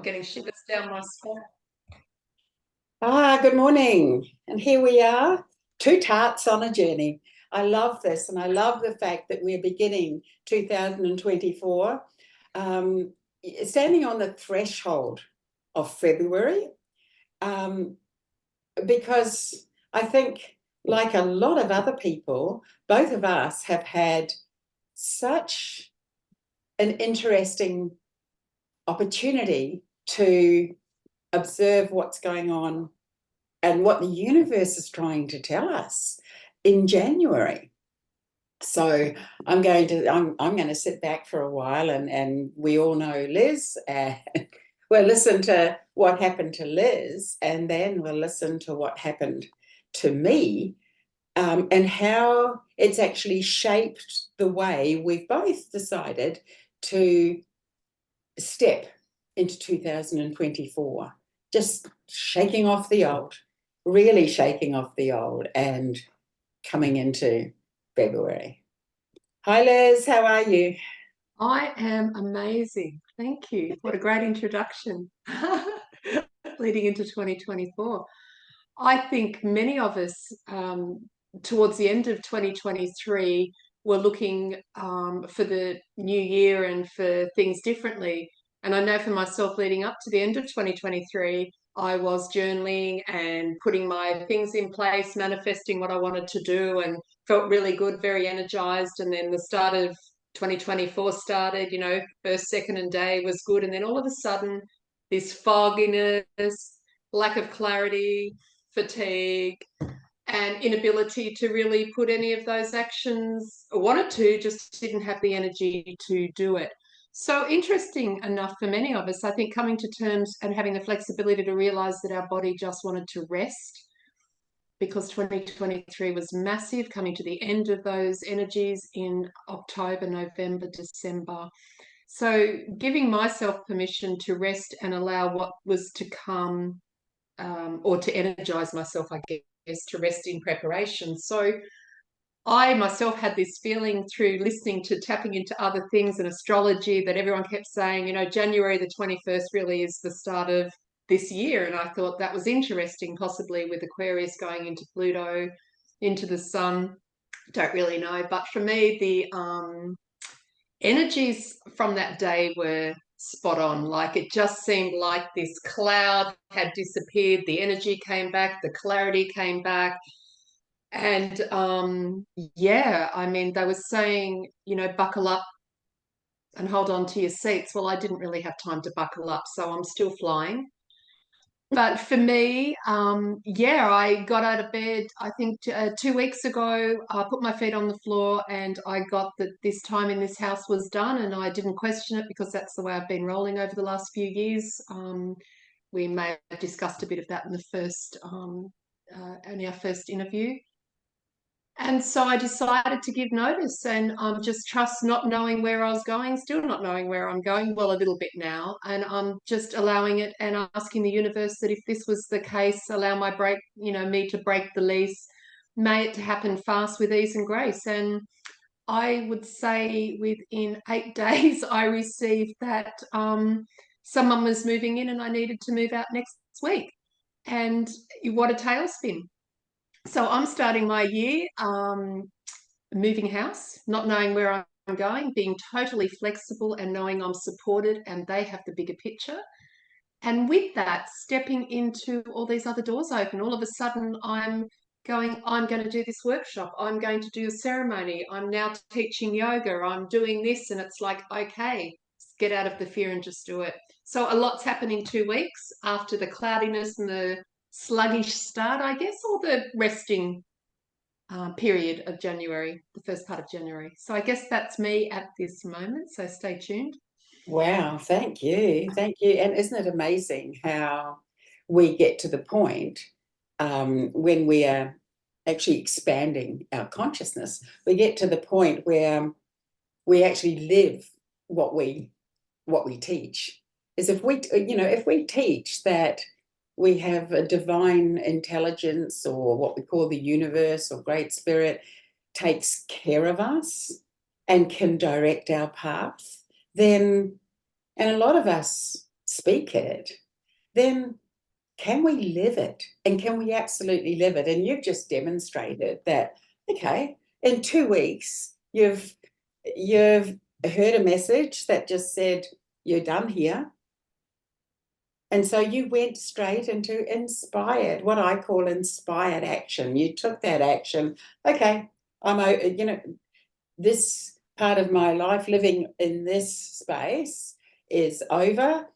I'm getting shivers down my spine. Good morning. And here we are, two tarts on a journey. I love this, and I love the fact that we're beginning 2024, um, standing on the threshold of February, um, because I think, like a lot of other people, both of us have had such an interesting opportunity to observe what's going on and what the universe is trying to tell us in January. So I'm going to sit back for a while, and we all know Liz, and we'll listen to what happened to Liz, and then we'll listen to what happened to me, and how it's actually shaped the way we've both decided to step into 2024, just shaking off the old, really shaking off the old and coming into February. Hi Liz, how are you? I am amazing. Thank you. What a great introduction. Leading into 2024. I think many of us, towards the end of 2023, were looking for the new year and for things differently. And I know for myself, leading up to the end of 2023, I was journaling and putting my things in place, manifesting what I wanted to do, and felt really good, very energized. And then the start of 2024 started, first, second, and day was good. And then all of a sudden, this fogginess, lack of clarity, fatigue, and inability to really put any of those actions, or wanted to, just didn't have the energy to do it. So interesting enough for many of us, I think, coming to terms and having the flexibility to realize that our body just wanted to rest, because 2023 was massive, coming to the end of those energies in October, November, December. So giving myself permission to rest and allow what was to come, or to energize myself, I guess, to rest in preparation. So I myself had this feeling through listening to tapping into other things and astrology that everyone kept saying, January the 21st really is the start of this year. And I thought that was interesting, possibly with Aquarius going into Pluto, into the sun. Don't really know. But for me, the energies from that day were spot on. Like, it just seemed like this cloud had disappeared, the energy came back, the clarity came back. And yeah, I mean, they were saying, buckle up and hold on to your seats. Well, I didn't really have time to buckle up, so I'm still flying. But for me, yeah, I got out of bed, I think 2 weeks ago. I put my feet on the floor and I got that this time in this house was done, and I didn't question it because that's the way I've been rolling over the last few years. We may have discussed a bit of that in the first, in our first interview. And so I decided to give notice and just trust, not knowing where I was going, still not knowing where I'm going, well, a little bit now. And I'm just allowing it and asking the universe that if this was the case, allow me to break the lease, may it happen fast with ease and grace. And I would say within 8 days, I received that someone was moving in and I needed to move out next week. And what a tailspin. So I'm starting my year moving house, not knowing where I'm going, being totally flexible and knowing I'm supported and they have the bigger picture. And with that, stepping into all these other doors open, all of a sudden I'm going to do this workshop. I'm going to do a ceremony. I'm now teaching yoga. I'm doing this. And it's like, okay, get out of the fear and just do it. So a lot's happened in 2 weeks after the cloudiness and the sluggish start, I guess, or the resting period of January, the first part of January. So I guess that's me at this moment. So stay tuned. Wow, thank you. Thank you. And isn't it amazing how we get to the point, when we are actually expanding our consciousness, we get to the point where we actually live what we teach. Is if we teach that we have a divine intelligence, or what we call the universe or great spirit takes care of us and can direct our path, then, and a lot of us speak it, then can we live it? And can we absolutely live it? And you've just demonstrated that, okay, in 2 weeks, you've heard a message that just said, you're done here. And so you went straight into inspired, what I call inspired action. You took that action. Okay, this part of my life living in this space is over.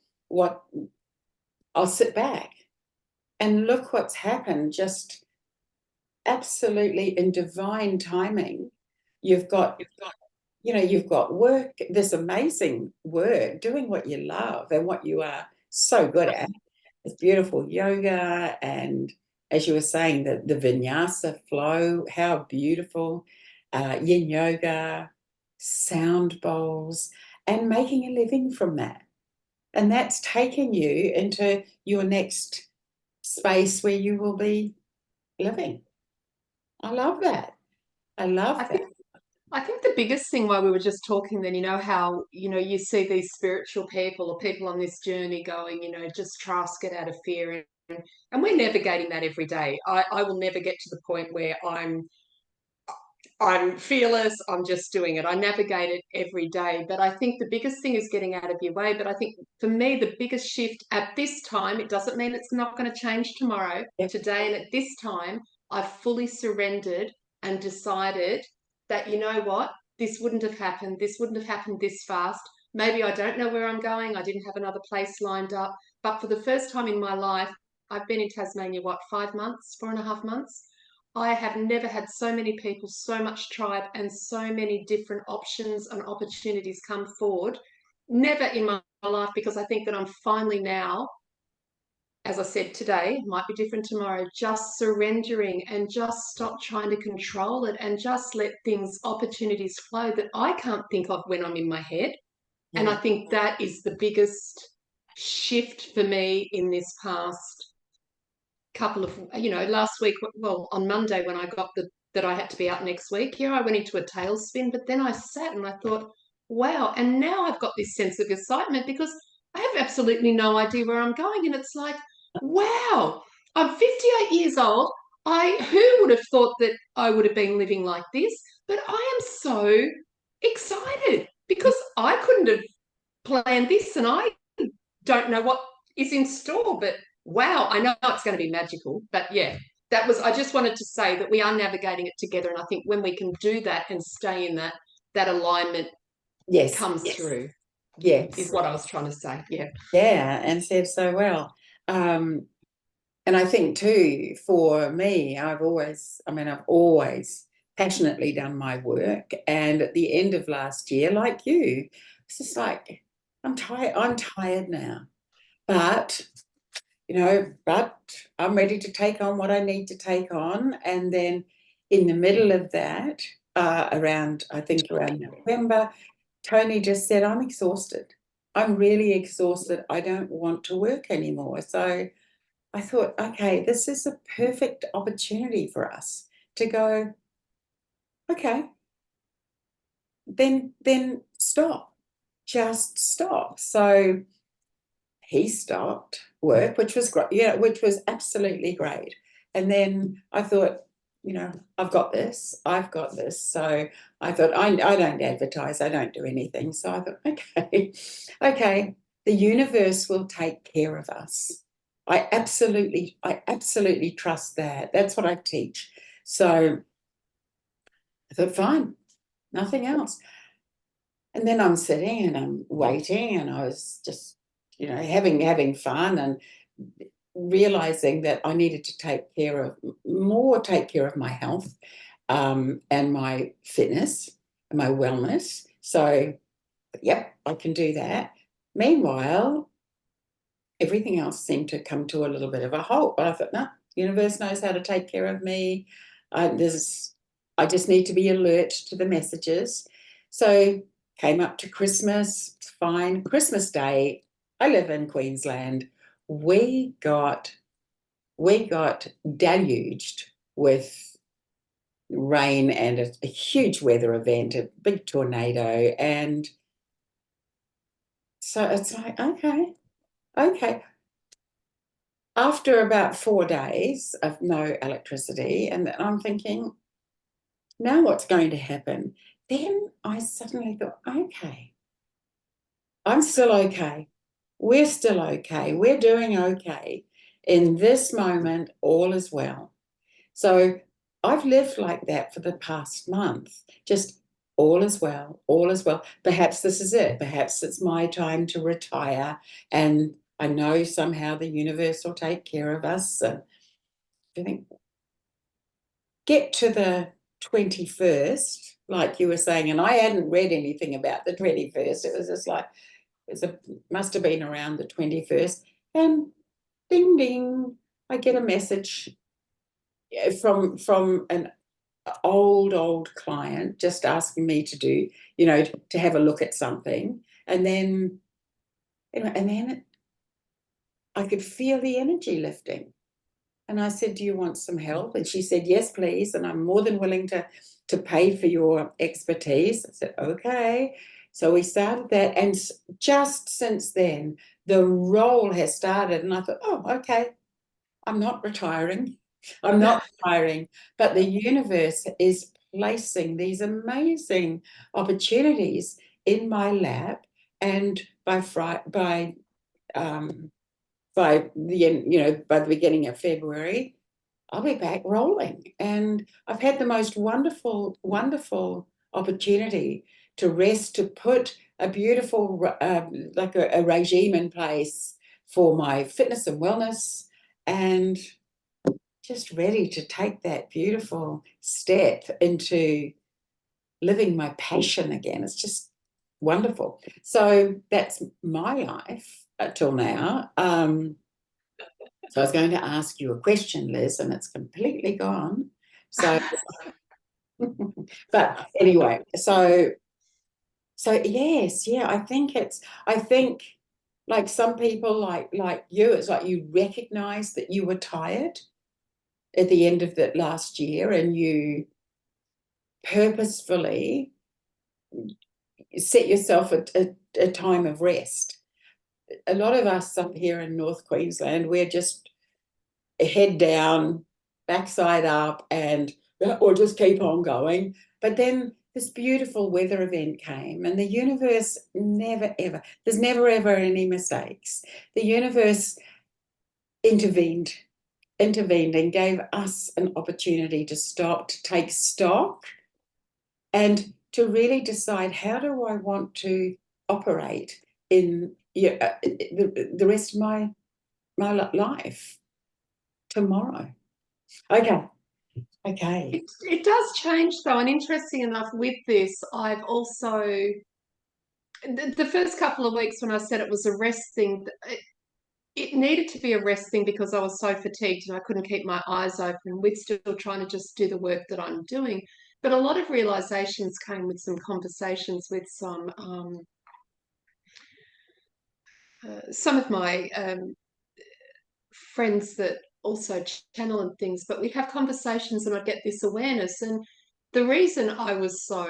I'll sit back and look what's happened, just absolutely in divine timing. You've got work, this amazing work, doing what you love and what you are so good at. It's beautiful yoga, and as you were saying, the vinyasa flow, how beautiful, yin yoga, sound bowls, and making a living from that. And that's taking you into your next space where you will be living. I love that. I love I that. think I think the biggest thing while we were just talking then, how, you see these spiritual people or people on this journey going, just trust, get out of fear. And we're navigating that every day. I will never get to the point where I'm fearless. I'm just doing it. I navigate it every day. But I think the biggest thing is getting out of your way. But I think for me, the biggest shift at this time, it doesn't mean it's not going to change tomorrow, Yep. today. And at this time, I've fully surrendered and decided that, you know what, this wouldn't have happened. This wouldn't have happened this fast. Maybe I don't know where I'm going. I didn't have another place lined up. But for the first time in my life, I've been in Tasmania, 5 months, 4.5 months. I have never had so many people, so much tribe, and so many different options and opportunities come forward. Never in my life, because I think that I'm finally now, as I said today, might be different tomorrow, just surrendering and just stop trying to control it and just let things, opportunities flow that I can't think of when I'm in my head. And I Yeah. think that is the biggest shift for me in this past couple of, last week, well, on Monday when I got that I had to be out next week, I went into a tailspin, but then I sat and I thought, wow, and now I've got this sense of excitement because I have absolutely no idea where I'm going. And it's like, wow, I'm 58 years old. Who would have thought that I would have been living like this? But I am so excited because I couldn't have planned this, and I don't know what is in store, but wow, I know it's going to be magical. But yeah, I just wanted to say that we are navigating it together. And I think when we can do that and stay in that alignment Yes. comes through, is Yes. what I was trying to say. Yeah. Yeah, and said so well. And I think too, for me, I've always passionately done my work. And at the end of last year, like you, it's just like, I'm tired now. But, but I'm ready to take on what I need to take on. And then in the middle of that, around November, Tony just said, I'm exhausted. I'm really exhausted. I don't want to work anymore. So I thought, okay, this is a perfect opportunity for us to go, okay, then stop. Just stop. So he stopped work, which was great, which was absolutely great. And then I thought, I've got this. So I thought, I don't advertise, I don't do anything. So I thought, okay, the universe will take care of us. I absolutely trust that. That's what I teach. So I thought, fine, nothing else. And then I'm sitting and I'm waiting, and I was just, having fun and realizing that I needed to take care of my health, and my fitness and my wellness. So, yep, I can do that. Meanwhile, everything else seemed to come to a little bit of a halt. But I thought, no, universe knows how to take care of me. I just need to be alert to the messages. So came up to Christmas, fine. Christmas Day, I live in Queensland. We got deluged with rain and a huge weather event, a big tornado. And so it's like, okay, Okay. After about 4 days of no electricity, and I'm thinking, now what's going to happen? Then I suddenly thought, okay, I'm still okay. We're still okay. We're doing okay. In this moment, all is well. So I've lived like that for the past month. Just all is well, all is well. Perhaps this is it. Perhaps it's my time to retire. And I know somehow the universe will take care of us. And I think get to the 21st, like you were saying, and I hadn't read anything about the 21st. It was just like, must have been around the 21st. And ding, ding, I get a message from an old client just asking me to do, to have a look at something. And then, I could feel the energy lifting. And I said, do you want some help? And she said, yes, please. And I'm more than willing to pay for your expertise. I said, okay. So we started that. And just since then, the role has started. And I thought, oh, okay, I'm not retiring. I'm not retiring. But the universe is placing these amazing opportunities in my lap. And um, by the beginning of February, I'll be back rolling. And I've had the most wonderful, wonderful opportunity to rest, to put a beautiful, like a regime in place for my fitness and wellness, and just ready to take that beautiful step into living my passion again. It's just wonderful. So that's my life till now. So I was going to ask you a question, Liz, and it's completely gone. So, but anyway, so yes, yeah, I think like some people like you, it's like you recognize that you were tired at the end of that last year, and purposefully set yourself a time of rest. A lot of us up here in North Queensland, we're just head down, backside up, and or just keep on going. But then this beautiful weather event came, and the universe never ever, there's never ever any mistakes. The universe intervened, and gave us an opportunity to stop, to take stock, and to really decide, how do I want to operate in the rest of my life tomorrow. Okay. It does change though, and interesting enough with this, I've also the first couple of weeks when I said it was a rest thing, it needed to be a rest thing because I was so fatigued and I couldn't keep my eyes open with still trying to just do the work that I'm doing. But a lot of realizations came with some conversations with some of my friends that also channel and things, but we'd have conversations and I'd get this awareness. And the reason I was so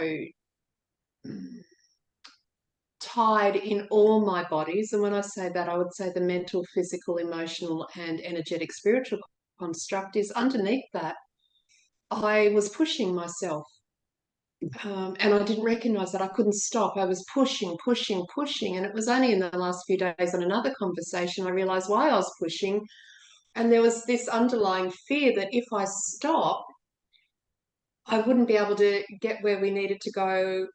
tied in all my bodies, and when I say that, I would say the mental, physical, emotional, and energetic, spiritual construct, is underneath that I was pushing myself. And I didn't recognize that. I couldn't stop. I was pushing, pushing, pushing. And it was only in the last few days on another conversation I realized why I was pushing. And there was this underlying fear that if I stop, I wouldn't be able to get where we needed to go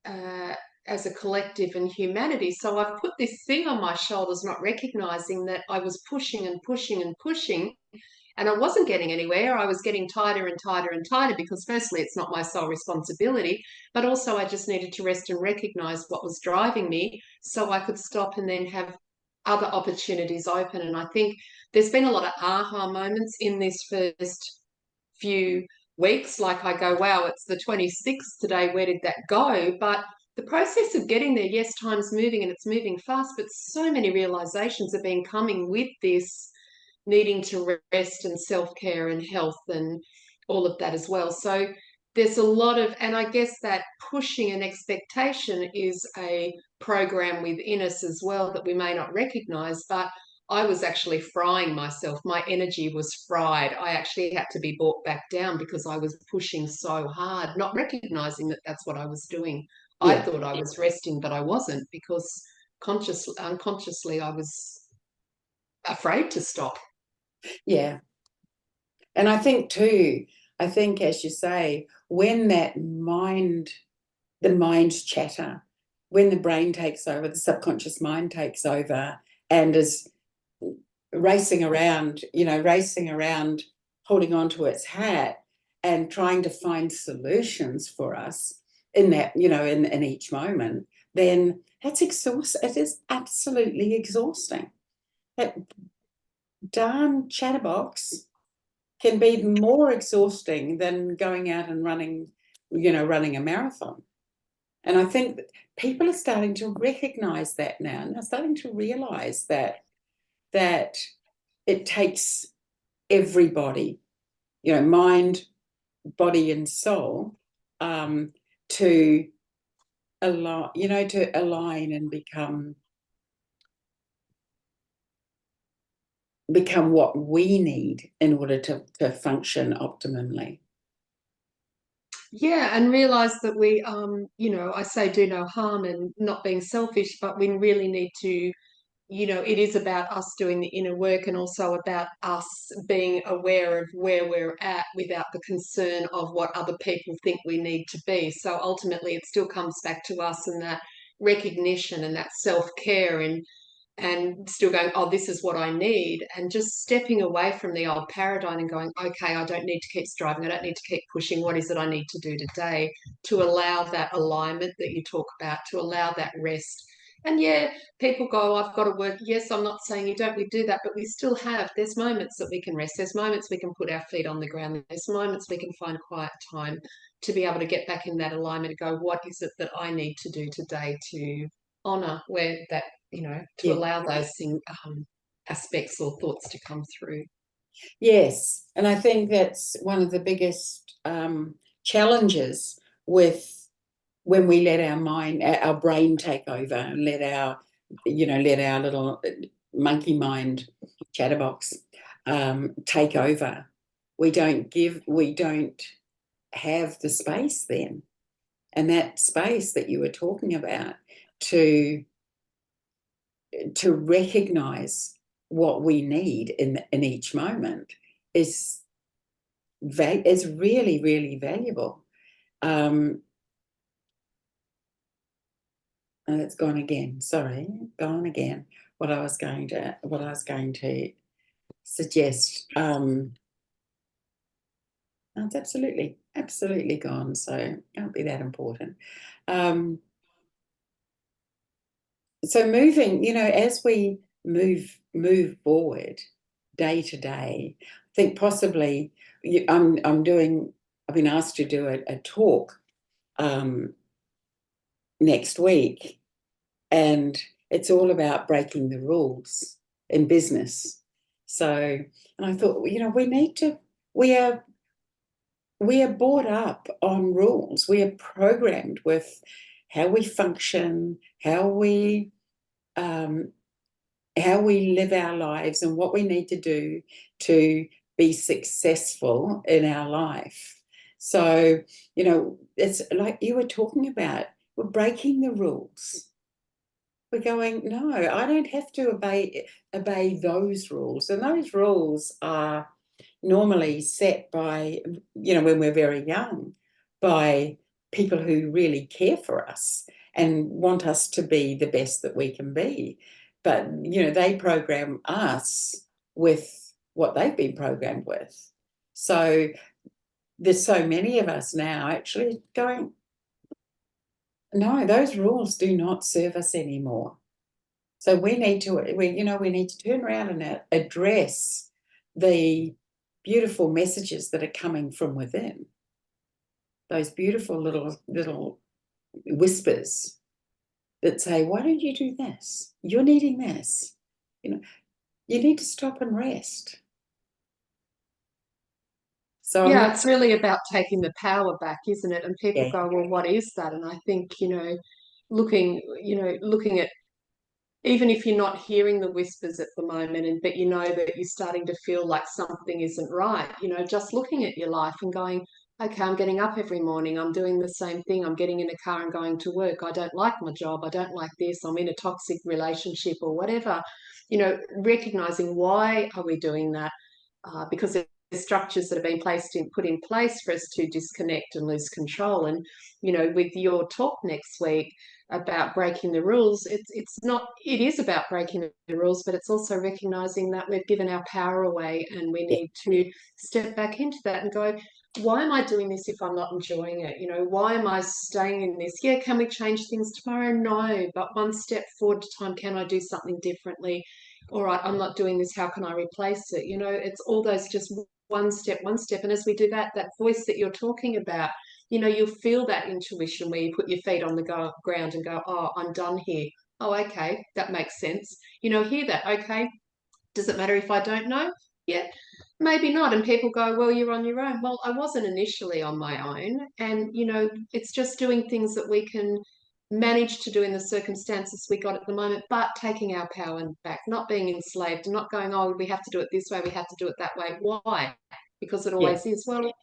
uh, as a collective and humanity. So I've put this thing on my shoulders, not recognizing that I was pushing and pushing and pushing, and I wasn't getting anywhere. I was getting tighter and tighter and tighter because, firstly, it's not my sole responsibility, but also I just needed to rest and recognize what was driving me so I could stop and then have other opportunities open. And I think there's been a lot of aha moments in this first few weeks. Like I go, wow, it's the 26th today. Where did that go? But the process of getting there, yes, time's moving and it's moving fast, but so many realizations have been coming with this needing to rest and self-care and health and all of that as well. So there's a lot of, and I guess that pushing and expectation is a program within us as well that we may not recognize. But I was actually frying myself. My energy was fried. I actually had to be brought back down because I was pushing so hard, not recognizing that that's what I was doing. I Yeah, thought I was resting, but I wasn't, because unconsciously, I was afraid to stop. yeah. And I think too, I think as you say, when the mind's chatter, when the brain takes over, the subconscious mind takes over and is racing around, holding on to its hat and trying to find solutions for us in that, in each moment, then that's exhausting. It is absolutely exhausting. That darn chatterbox can be more exhausting than going out and running a marathon. And I think that people are starting to recognize that now, and they're starting to realize that it takes everybody, mind, body, and soul, to align and become what we need in order to function optimally. Yeah, and realize that we, I say do no harm and not being selfish, but we really need to, it is about us doing the inner work, and also about us being aware of where we're at without the concern of what other people think we need to be. So ultimately, it still comes back to us, and that recognition and that self-care, and still going, oh, this is what I need, and just stepping away from the old paradigm and going, okay, I don't need to keep striving, I don't need to keep pushing. What is it I need to do today to allow that alignment that you talk about, to allow that rest? And yeah, people go, I've got to work. Yes, I'm not saying you don't, we do that, but we still have, there's moments that we can rest. There's moments we can put our feet on the ground. There's moments we can find quiet time to be able to get back in that alignment and go, what is it that I need to do today to honor where that, to Yeah. allow those aspects or thoughts to come through. Yes, and I think that's one of the biggest challenges with when we let our brain take over, and let our little monkey mind chatterbox take over. We don't have the space then, and that space that you were talking about to recognize what we need in each moment is really, really valuable. And it's gone again. Sorry, gone again. What I was going to suggest. It's absolutely gone. So it can't be that important. So moving, as we move forward day to day, I think possibly I've been asked to do a talk next week, and it's all about breaking the rules in business. So, and I thought, we are brought up on rules. We are programmed with how we function, um, how we live our lives, and what we need to do to be successful in our life. So, it's like you were talking about, we're breaking the rules. We're going, no, I don't have to obey those rules. And those rules are normally set by, when we're very young, by people who really care for us and want us to be the best that we can be. But, they program us with what they've been programmed with. So there's so many of us now actually going, no, those rules do not serve us anymore. So we need to turn around and address the beautiful messages that are coming from within. Those beautiful little whispers that say, why don't you do this? You're needing this. You need to stop and rest. So I'm Yeah, not, it's really about taking the power back, isn't it? And people yeah, go, well, what is that? And I think, looking at, even if you're not hearing the whispers at the moment, but you know that you're starting to feel like something isn't right, just looking at your life and going, okay, I'm getting up every morning, I'm doing the same thing, I'm getting in a car and going to work, I don't like my job, I don't like this, I'm in a toxic relationship or whatever, recognizing why are we doing that? Because there's structures that have been put in place for us to disconnect and lose control. And with your talk next week about breaking the rules, it is about breaking the rules, but it's also recognizing that we've given our power away, and we yeah, need to step back into that and go, why am I doing this if I'm not enjoying it? Why am I staying in this? Yeah, can we change things tomorrow? No, but one step forward at a time. Can I do something differently? All right, I'm not doing this, how can I replace it? It's all those just one step, one step. And as we do that, that voice that you're talking about, you'll feel that intuition where you put your feet on the ground and go, oh, I'm done here. Oh, okay, that makes sense. Hear that. Okay, does it matter if I don't know? Yeah, maybe not. And people go, well, you're on your own. Well, I wasn't initially on my own. And, it's just doing things that we can manage to do in the circumstances we got at the moment, but taking our power back, not being enslaved, and not going, oh, we have to do it this way, we have to do it that way. Why? Because it yeah, always is. Well,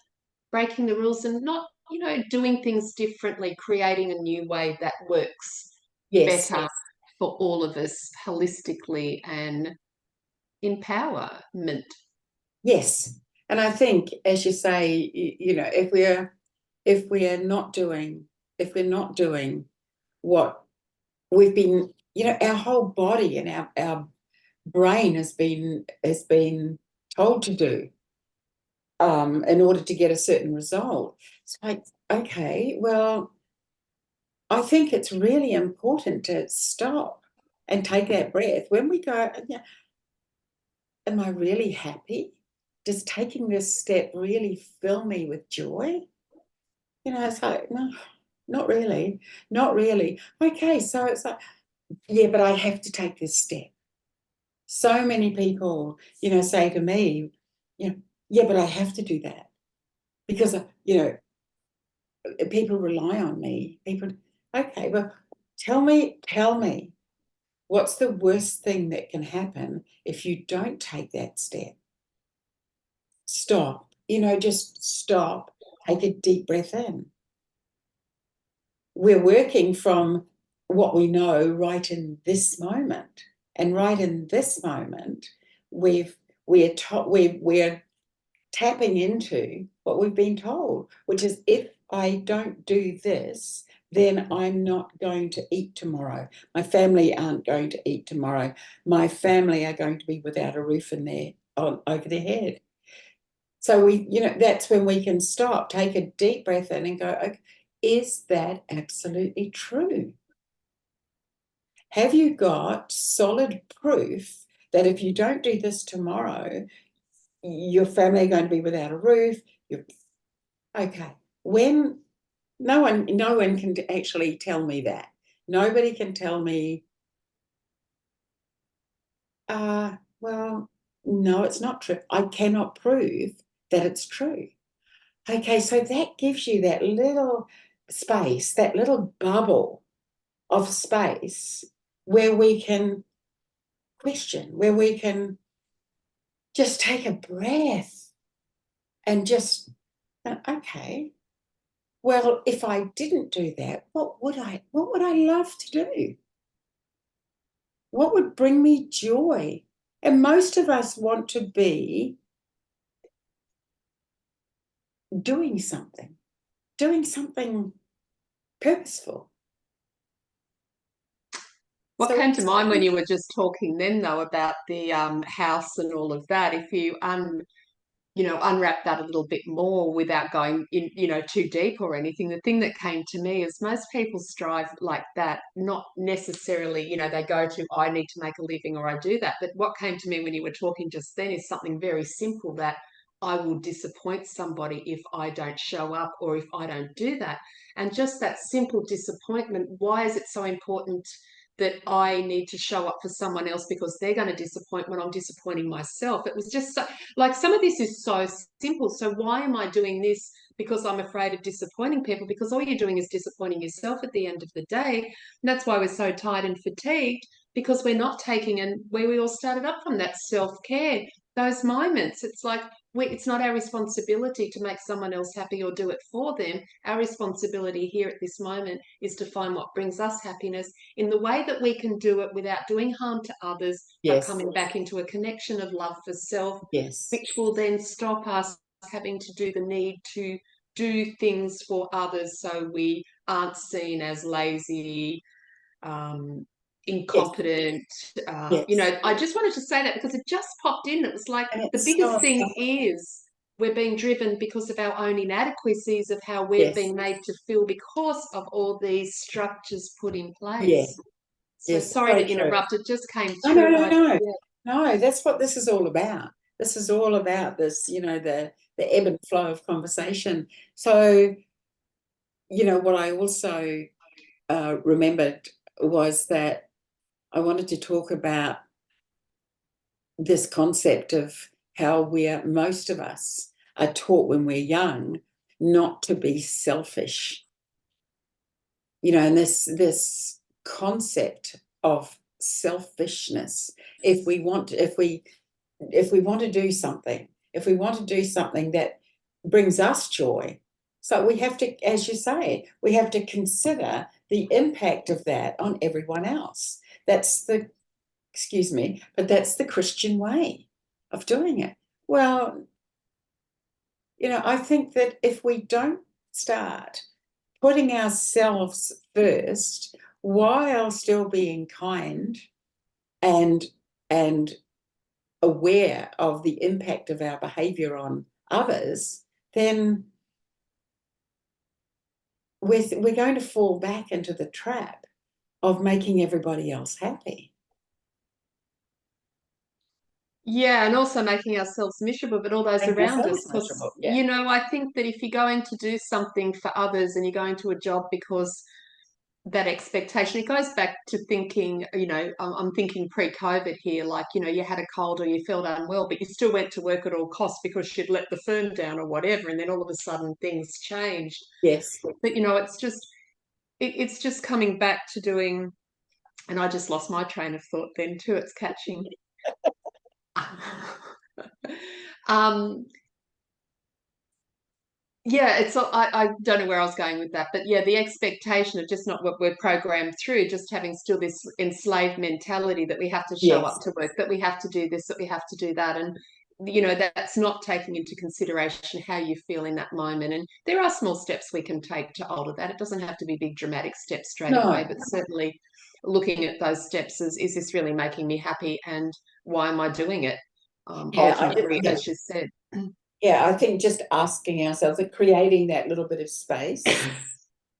breaking the rules and not, doing things differently, creating a new way that works yes, better for all of us holistically and empowerment. yes. And I think, as you say, if we're not doing, if we're not doing what we've been, our whole body and our brain has been told to do, in order to get a certain result. It's like, okay, well, I think it's really important to stop and take that breath. When we go, yeah, am I really happy? Does taking this step really fill me with joy? It's like, no, not really, not really. Okay, so it's like, yeah, but I have to take this step. So many people, say to me, yeah, but I have to do that because, people rely on me. People, okay, well, tell me, what's the worst thing that can happen if you don't take that step? Stop, just stop, take a deep breath in. We're working from what we know right in this moment. And right in this moment, we're tapping into what we've been told, which is, if I don't do this, then I'm not going to eat tomorrow. My family aren't going to eat tomorrow. My family are going to be without a roof over their head. So that's when we can stop, take a deep breath in and go, okay, is that absolutely true? Have you got solid proof that if you don't do this tomorrow, your family are going to be without a roof? Okay. When no one can actually tell me that. Nobody can tell me, well, no, it's not true. I cannot prove that it's true. Okay, so that gives you that little space, that little bubble of space where we can question, where we can just take a breath and just, okay, well, if I didn't do that, what would I love to do? What would bring me joy? And most of us want to be doing something purposeful. What So came to mind when you were just talking then, though, about the house and all of that, if you unwrap that a little bit more without going in, too deep or anything, the thing that came to me is most people strive like that, not necessarily, they go to, I need to make a living or I do that. But what came to me when you were talking just then is something very simple, that I will disappoint somebody if I don't show up or if I don't do that. And just that simple disappointment, why is it so important that I need to show up for someone else because they're going to disappoint when I'm disappointing myself. It was just so, like, some of this is so simple. So why am I doing this? Because I'm afraid of disappointing people, because all you're doing is disappointing yourself at the end of the day. And that's why we're so tired and fatigued, because we're not taking, and where we all started up from, that self-care, those moments. It's like, it's not our responsibility to make someone else happy or do it for them. Our responsibility here at this moment is to find what brings us happiness in the way that we can do it without doing harm to others, but Yes. coming back into a connection of love for self, Yes. which will then stop us having to do the need to do things for others, so we aren't seen as lazy, Yes. incompetent. Yes. I just wanted to say that because it just popped in. It was like, And the it's biggest so thing is we're being driven because of our own inadequacies of how we've yes. been made to feel because of all these structures put in Yeah. place. So Yes. sorry So to true. interrupt. It just came No, no, through. no, no. Yeah. No, that's what this is all about. This is all about this, the ebb and flow of conversation. So, what I also remembered was that I wanted to talk about this concept of how most of us are taught when we're young not to be selfish. And this concept of selfishness. If we want to do something, that brings us joy, so we have to, as you say, we have to consider the impact of that on everyone else. Excuse me, but that's the Christian way of doing it. Well, I think that if we don't start putting ourselves first while still being kind and and aware of the impact of our behavior on others, then we're going to fall back into the trap of making everybody else happy. Yeah, and also making ourselves miserable, but all those Make around us. ourselves Because, miserable. Yeah. I think that if you're going to do something for others and you're going to a job because that expectation, it goes back to thinking, I'm thinking pre-COVID here, like, you had a cold or you felt unwell, but you still went to work at all costs because you'd let the firm down or whatever, and then all of a sudden things changed. Yes. But, it's just coming back to doing, and I just lost my train of thought then too. It's catching. um, yeah, I don't know where I was going with that, but yeah, the expectation of just not what we're programmed through, just having still this enslaved mentality that we have to show Yes. up to work, that we have to do this, that we have to do that, and that's not taking into consideration how you feel in that moment. And there are small steps we can take to alter that. It doesn't have to be big dramatic steps straight away, No. but certainly looking at those steps as, is this really making me happy, and why am I doing it? Ultimately, as you said. Yeah, I think just asking ourselves, creating that little bit of space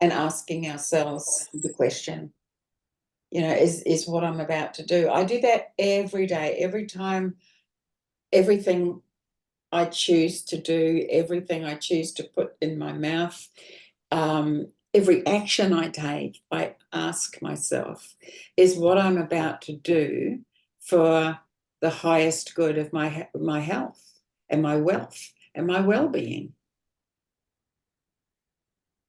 and asking ourselves the question, is what I'm about to do. I do that every day, every time, everything I choose to do, everything I choose to put in my mouth, every action I take, I ask myself, is what I'm about to do for the highest good of my health and my wealth and my well-being?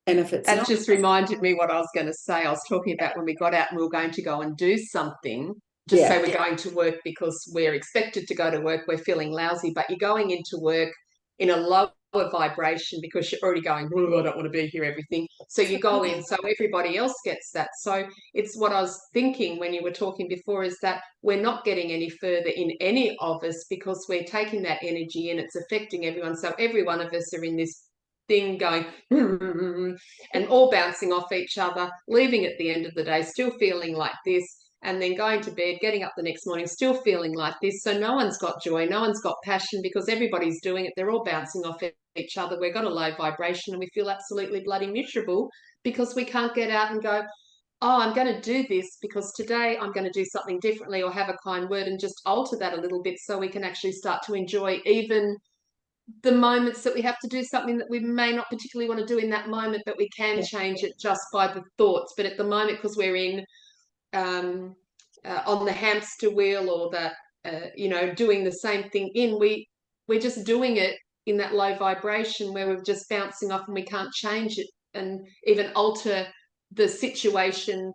And if it's That not, just reminded me what I was going to say. I was talking about when we got out and we were going to go and do something. Just say yeah, we're going to work because we're expected to go to work, we're feeling lousy, but you're going into work in a lower vibration because you're already going, oh, I don't want to be here, everything. So you go in, so everybody else gets that. So it's what I was thinking when you were talking before, is that we're not getting any further in any of us because we're taking that energy and it's affecting everyone. So every one of us are in this thing going and all bouncing off each other, leaving at the end of the day still feeling like this, and then going to bed, getting up the next morning still feeling like this. So no one's got joy, no one's got passion, because everybody's doing it. They're all bouncing off each other. We've got a low vibration and we feel absolutely bloody miserable because we can't get out and go, oh, I'm going to do this because today I'm going to do something differently, or have a kind word and just alter that a little bit so we can actually start to enjoy even the moments that we have to do something that we may not particularly want to do in that moment, but we can yeah, change it just by the thoughts. But at the moment, because we're in on the hamster wheel, or the doing the same thing we're just doing it in that low vibration where we're just bouncing off and we can't change it and even alter the situation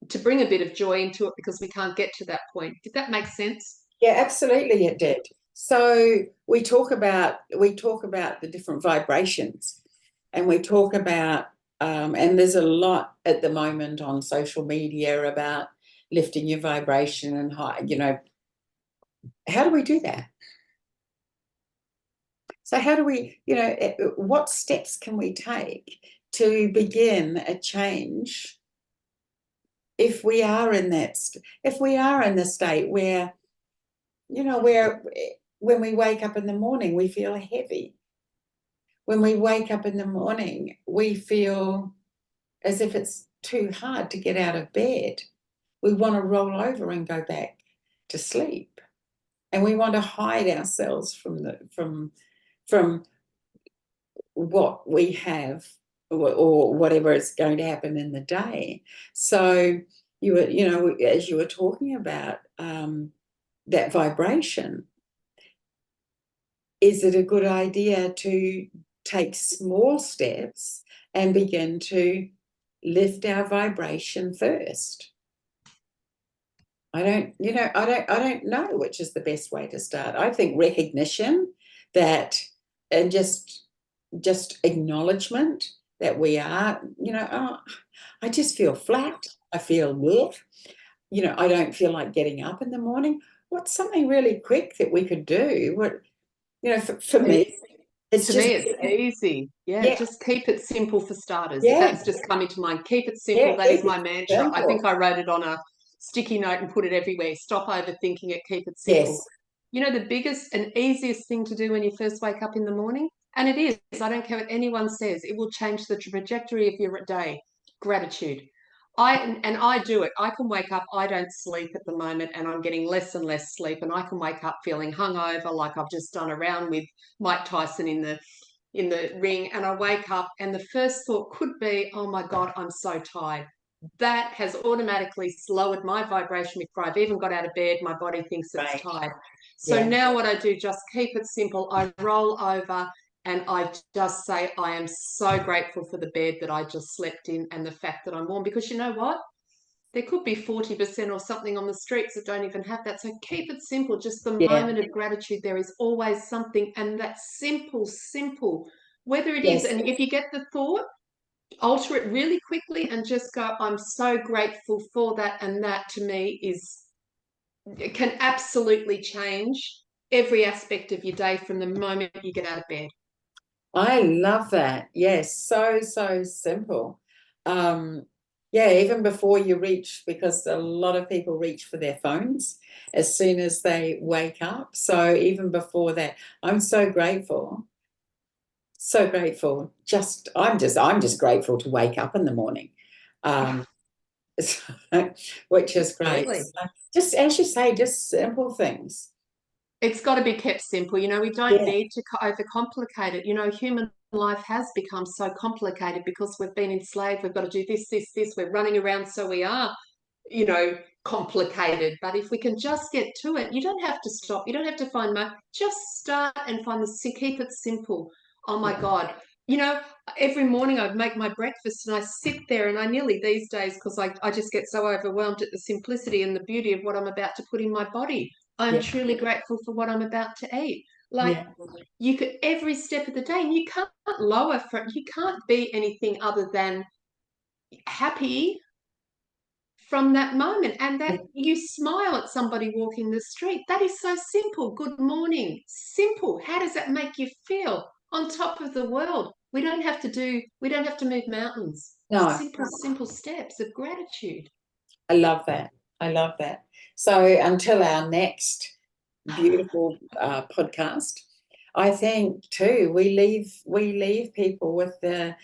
to bring a bit of joy into it because we can't get to that point. Did that make sense? Yeah, absolutely it did. So we talk about the different vibrations, and we talk about and there's a lot at the moment on social media about lifting your vibration and high, how do we do that? So how do we, what steps can we take to begin a change if we are in the state where, where when we wake up in the morning, we feel heavy. When we wake up in the morning, we feel as if it's too hard to get out of bed. We want to roll over and go back to sleep. And we want to hide ourselves from what we have or whatever is going to happen in the day. So as you were talking about that vibration, is it a good idea to take small steps and begin to lift our vibration first? I don't know which is the best way to start. I think recognition that, and just acknowledgement that we are, I just feel flat. I feel wet. I don't feel like getting up in the morning. What's something really quick that we could do? For me, it's easy. Yeah, just keep it simple for starters. Yeah. That's just coming to mind. Keep it simple. Yeah, that is my mantra. simple. I think I wrote it on a sticky note and put it everywhere. Stop overthinking it. Keep it simple. Yes. The biggest and easiest thing to do when you first wake up in the morning, and it is, I don't care what anyone says, it will change the trajectory of your day. Gratitude. I do it. I can wake up, I don't sleep at the moment, and I'm getting less and less sleep, and I can wake up feeling hungover, like I've just done a round with Mike Tyson in the ring, and I wake up and the first thought could be, oh my God, I'm so tired. That has automatically lowered my vibration. Before I've even got out of bed, my body thinks it's tired. So now what I do, just keep it simple. I roll over and I just say, I am so grateful for the bed that I just slept in and the fact that I'm warm, because you know what? There could be 40% or something on the streets that don't even have that. So keep it simple, just the moment of gratitude. There is always something, and that's simple, whether it is, and if you get the thought, alter it really quickly and just go, I'm so grateful for that. And that to me it can absolutely change every aspect of your day from the moment you get out of bed. I love that. Yes, so simple. Even before you reach, because a lot of people reach for their phones as soon as they wake up. So even before that, I'm so grateful. So grateful. I'm just grateful to wake up in the morning. Which is great. Just as you say, just simple things. It's got to be kept simple. We don't need to overcomplicate it. Human life has become so complicated because we've been enslaved. We've got to do this. We're running around, so we are, complicated. But if we can just get to it, you don't have to stop. You don't have to find much. Just start and keep it simple. Oh my God. Every morning I'd make my breakfast and I sit there, and I nearly these days, because I just get so overwhelmed at the simplicity and the beauty of what I'm about to put in my body. I'm truly grateful for what I'm about to eat. You could, every step of the day, and you can't you can't be anything other than happy from that moment. And that you smile at somebody walking the street. That is so simple. Good morning. Simple. How does that make you feel? On top of the world. We don't have to move mountains. No. Simple steps of gratitude. I love that. So until our next beautiful podcast, I think too we leave people with the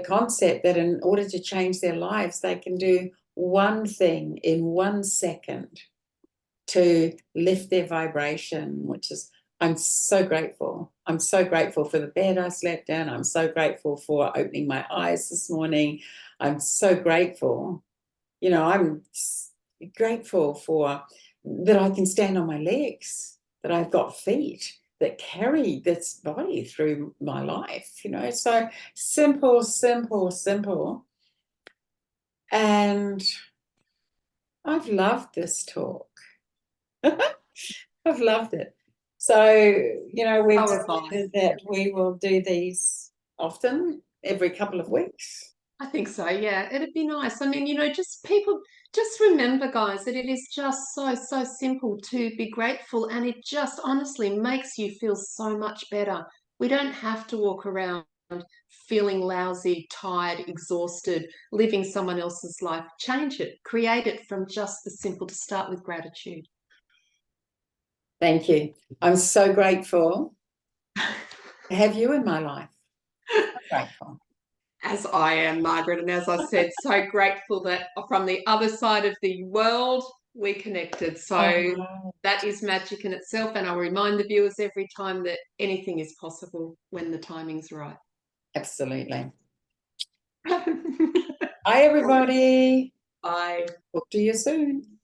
concept that in order to change their lives, they can do one thing in 1 second to lift their vibration, which is, I'm so grateful. I'm so grateful for the bed I slept in. I'm so grateful for opening my eyes this morning. I'm so grateful. I'm grateful for that I can stand on my legs, that I've got feet that carry this body through my life, you know. So simple, simple, simple. And I've loved this talk. I've loved it. So, you know, we've decided that we will do these often, every couple of weeks. I think so, yeah. It'd be nice. I mean, you know, just people, just remember, guys, that it is just so, so simple to be grateful, and it just honestly makes you feel so much better. We don't have to walk around feeling lousy, tired, exhausted, living someone else's life. Change it, create it from just the simple, to start with gratitude. Thank you. I'm so grateful to have you in my life. So grateful. As I am, Margaret, and as I said, so grateful that from the other side of the world we connected. So that is magic in itself, and I'll remind the viewers every time that anything is possible when the timing's right. Absolutely. Hi, everybody. Bye. Talk to you soon.